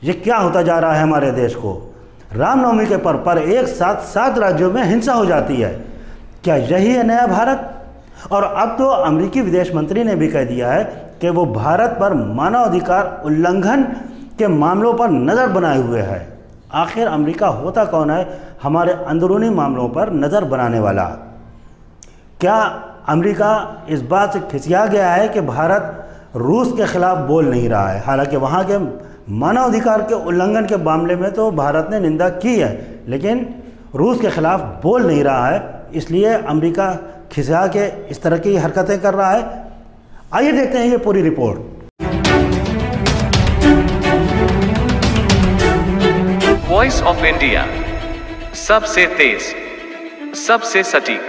ये क्या होता जा रहा है हमारे देश को। रामनवमी के पर्व पर एक साथ 7 राज्यों में हिंसा हो जाती है। क्या यही है नया भारत? और अब तो अमेरिकी विदेश मंत्री ने भी कह दिया है कि वो भारत पर मानवाधिकार उल्लंघन के मामलों पर नज़र बनाए हुए है। आखिर अमेरिका होता कौन है हमारे अंदरूनी मामलों पर नज़र बनाने वाला? क्या अमेरिका इस बात से खिसिया गया है कि भारत रूस के खिलाफ बोल नहीं रहा है? हालांकि वहाँ के मानवाधिकार के उल्लंघन के मामले में तो भारत ने निंदा की है, लेकिन रूस के खिलाफ बोल नहीं रहा है, इसलिए अमेरिका खिसिया के इस तरह की हरकतें कर रहा है। आइए देखते हैं ये पूरी रिपोर्ट। वॉइस ऑफ इंडिया, सबसे तेज, सबसे सटीक।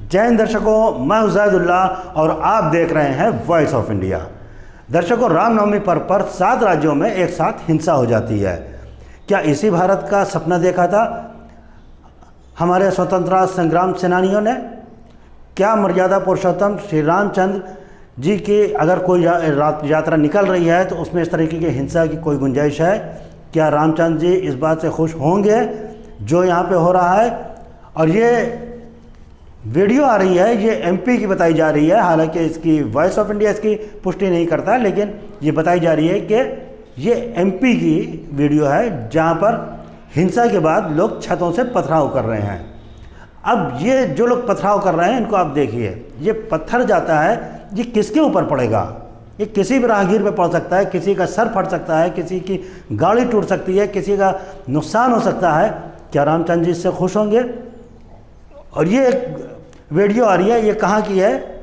जय हिंद दर्शकों, मैं उज़ैदुल्लाह और आप देख रहे हैं वॉइस ऑफ इंडिया। दर्शकों, रामनवमी पर्व पर 7 राज्यों में एक साथ हिंसा हो जाती है। क्या इसी भारत का सपना देखा था हमारे स्वतंत्रता संग्राम सेनानियों ने? क्या मर्यादा पुरुषोत्तम श्री रामचंद्र जी की अगर कोई यात्रा निकल रही है तो उसमें इस तरीके की हिंसा की कोई गुंजाइश है? क्या रामचंद्र जी इस बात से खुश होंगे जो यहाँ पे हो रहा है? और ये वीडियो आ रही है, ये एमपी की बताई जा रही है। हालांकि इसकी वॉइस ऑफ इंडिया इसकी पुष्टि नहीं करता, लेकिन ये बताई जा रही है कि ये एमपी की वीडियो है जहाँ पर हिंसा के बाद लोग छतों से पथराव कर रहे हैं। अब ये जो लोग पथराव कर रहे हैं इनको आप देखिए, ये पत्थर जाता है, ये किसके ऊपर पड़ेगा? ये किसी भी राहगीर पे पड़ सकता है, किसी का सर फट सकता है, किसी की गाड़ी टूट सकती है, किसी का नुकसान हो सकता है। क्या रामचंद्र जी इससे खुश होंगे? और ये एक वीडियो आ रही है, ये कहाँ की है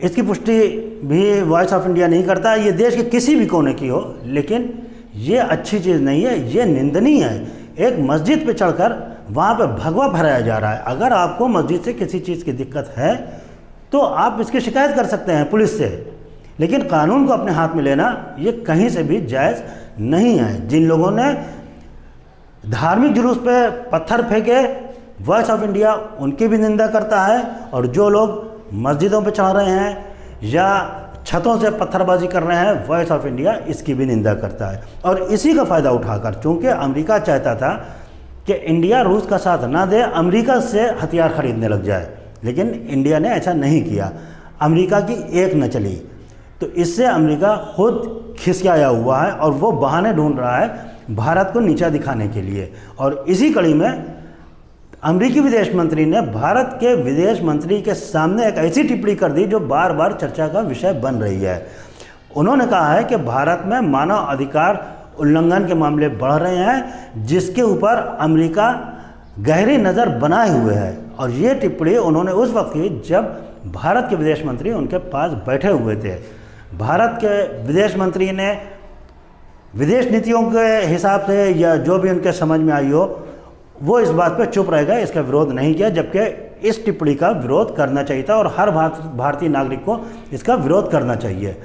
इसकी पुष्टि भी वॉइस ऑफ इंडिया नहीं करता। ये देश के किसी भी कोने की हो, लेकिन ये अच्छी चीज़ नहीं है, ये निंदनीय है। एक मस्जिद पे चढ़कर वहाँ पे भगवा फहराया जा रहा है। अगर आपको मस्जिद से किसी चीज़ की दिक्कत है तो आप इसकी शिकायत कर सकते हैं पुलिस से, लेकिन कानून को अपने हाथ में लेना ये कहीं से भी जायज़ नहीं है। जिन लोगों ने धार्मिक जुलूस पे पत्थर फेंके, वॉइस ऑफ इंडिया उनकी भी निंदा करता है, और जो लोग मस्जिदों पे चढ़ रहे हैं या छतों से पत्थरबाजी कर रहे हैं, वॉइस ऑफ इंडिया इसकी भी निंदा करता है। और इसी का फ़ायदा उठाकर, चूँकि अमेरिका चाहता था कि इंडिया रूस का साथ ना दे, अमेरिका से हथियार खरीदने लग जाए, लेकिन इंडिया ने ऐसा नहीं किया। अमेरिका की एक न चली, तो इससे अमेरिका खुद खिसियाया हुआ है और वो बहाने ढूंढ रहा है भारत को नीचा दिखाने के लिए। और इसी कड़ी में अमेरिकी विदेश मंत्री ने भारत के विदेश मंत्री के सामने एक ऐसी टिप्पणी कर दी जो बार बार चर्चा का विषय बन रही है। उन्होंने कहा है कि भारत में मानव अधिकार उल्लंघन के मामले बढ़ रहे हैं, जिसके ऊपर अमेरिका गहरी नज़र बनाए हुए है। और ये टिप्पणी उन्होंने उस वक्त की जब भारत के विदेश मंत्री उनके पास बैठे हुए थे। भारत के विदेश मंत्री ने विदेश नीतियों के हिसाब से या जो भी उनके समझ में आई हो, वो इस बात पे चुप रह गए, इसका विरोध नहीं किया, जबकि इस टिप्पणी का विरोध करना चाहिए था और हर भारतीय नागरिक को इसका विरोध करना चाहिए।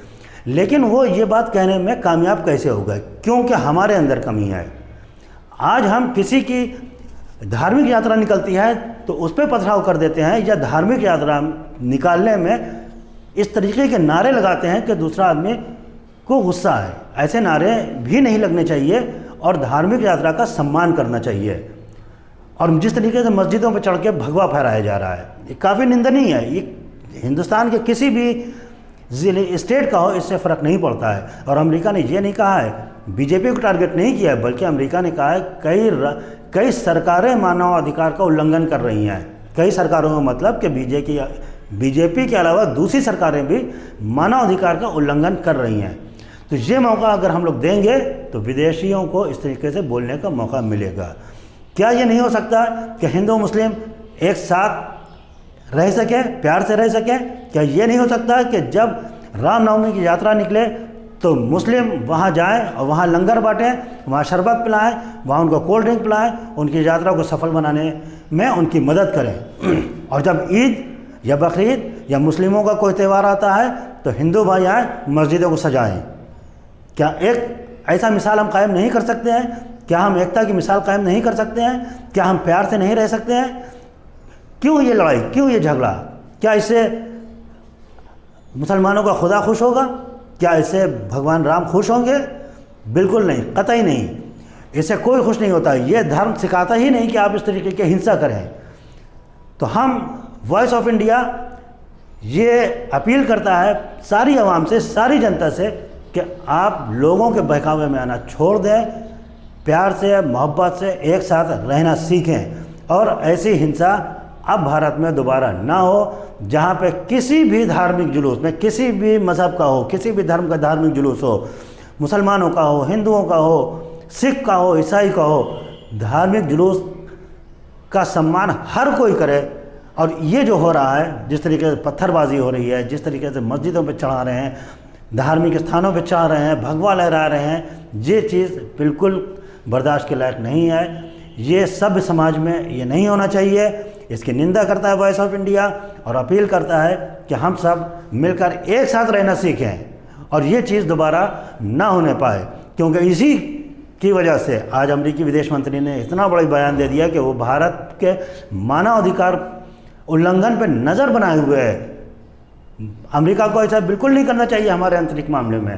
लेकिन वो ये बात कहने में कामयाब कैसे हो गए? क्योंकि हमारे अंदर कमी है। आज हम किसी की धार्मिक यात्रा निकलती है तो उस पर पथराव कर देते हैं, या धार्मिक यात्रा निकालने में इस तरीके के नारे लगाते हैं कि दूसरा आदमी को गुस्सा है। ऐसे नारे भी नहीं लगने चाहिए और धार्मिक यात्रा का सम्मान करना चाहिए। और जिस तरीके से मस्जिदों पर चढ़ के भगवा फहराया जा रहा है, ये काफ़ी निंदनीय है। ये हिंदुस्तान के किसी भी ज़िले स्टेट का हो, इससे फ़र्क नहीं पड़ता है। और अमेरिका ने ये नहीं कहा है, बीजेपी को टारगेट नहीं किया है, बल्कि अमेरिका ने कहा है कई सरकारें मानव अधिकार का उल्लंघन कर रही हैं। कई सरकारों का मतलब कि बीजेपी के अलावा दूसरी सरकारें भी मानव अधिकार का उल्लंघन कर रही हैं। तो ये मौका अगर हम लोग देंगे तो विदेशियों को इस तरीके से बोलने का मौका मिलेगा। क्या ये नहीं हो सकता कि हिंदू मुस्लिम एक साथ रह सके, प्यार से रह सके? क्या ये नहीं हो सकता कि जब रामनवमी की यात्रा निकले तो मुस्लिम वहाँ जाएं और वहाँ लंगर बांटें, वहाँ शरबत पिलाएं, वहाँ उनको कोल्ड ड्रिंक पिलाएं, उनकी यात्रा को सफल बनाने में उनकी मदद करें? और जब ईद या बकरीद या मुस्लिमों का कोई त्यौहार आता है तो हिंदू भाई आएँ, मस्जिदों को सजाएं। क्या एक ऐसा मिसाल हम कायम नहीं कर सकते हैं? क्या हम एकता की मिसाल कायम नहीं कर सकते हैं? क्या हम प्यार से नहीं रह सकते हैं? क्यों ये लड़ाई, क्यों ये झगड़ा? क्या इससे मुसलमानों का खुदा खुश होगा? क्या इससे भगवान राम खुश होंगे? बिल्कुल नहीं, कतई नहीं। इससे कोई खुश नहीं होता। ये धर्म सिखाता ही नहीं कि आप इस तरीके की हिंसा करें। तो हम वॉइस ऑफ इंडिया ये अपील करता है सारी आवाम से, सारी जनता से कि आप लोगों के बहकावे में आना छोड़ दें, प्यार से, मोहब्बत से एक साथ रहना सीखें और ऐसी हिंसा अब भारत में दोबारा ना हो, जहाँ पे किसी भी धार्मिक जुलूस में, किसी भी मज़हब का हो, किसी भी धर्म का धार्मिक जुलूस हो, मुसलमानों का हो, हिंदुओं का हो, सिख का हो, ईसाई का हो, धार्मिक जुलूस का सम्मान हर कोई करे। और ये जो हो रहा है, जिस तरीके से पत्थरबाजी हो रही है, जिस तरीके से मस्जिदों पे चढ़ा रहे हैं, धार्मिक स्थानों पे चढ़ा रहे हैं, भगवा लहरा रहे हैं, ये चीज़ बिल्कुल बर्दाश्त के लायक नहीं है। ये सभ्य समाज में ये नहीं होना चाहिए। इसकी निंदा करता है वॉइस ऑफ इंडिया और अपील करता है कि हम सब मिलकर एक साथ रहना सीखें और ये चीज़ दोबारा ना होने पाए, क्योंकि इसी की वजह से आज अमेरिकी विदेश मंत्री ने इतना बड़ा बयान दे दिया कि वो भारत के मानवाधिकार उल्लंघन पर नज़र बनाए हुए है। अमेरिका को ऐसा बिल्कुल नहीं करना चाहिए हमारे आंतरिक मामले में।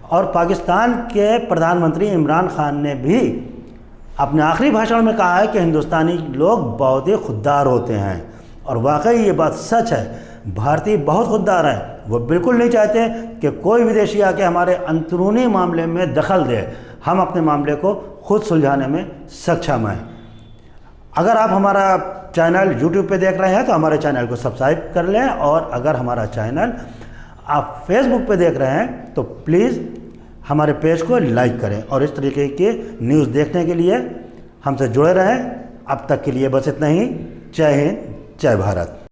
और पाकिस्तान के प्रधानमंत्री इमरान खान ने भी अपने आखिरी भाषण में कहा है कि हिंदुस्तानी लोग बहुत ही खुददार होते हैं, और वाकई ये बात सच है। भारतीय बहुत खुददार हैं। वो बिल्कुल नहीं चाहते कि कोई विदेशी आके हमारे अंदरूनी मामले में दखल दे। हम अपने मामले को खुद सुलझाने में सक्षम हैं। अगर आप हमारा चैनल YouTube पे देख रहे हैं तो हमारे चैनल को सब्सक्राइब कर लें, और अगर हमारा चैनल आप Facebook पे देख रहे हैं तो प्लीज़ हमारे पेज को लाइक करें, और इस तरीके के न्यूज़ देखने के लिए हमसे जुड़े रहें। अब तक के लिए बस इतना ही। जय हिंद, जय भारत।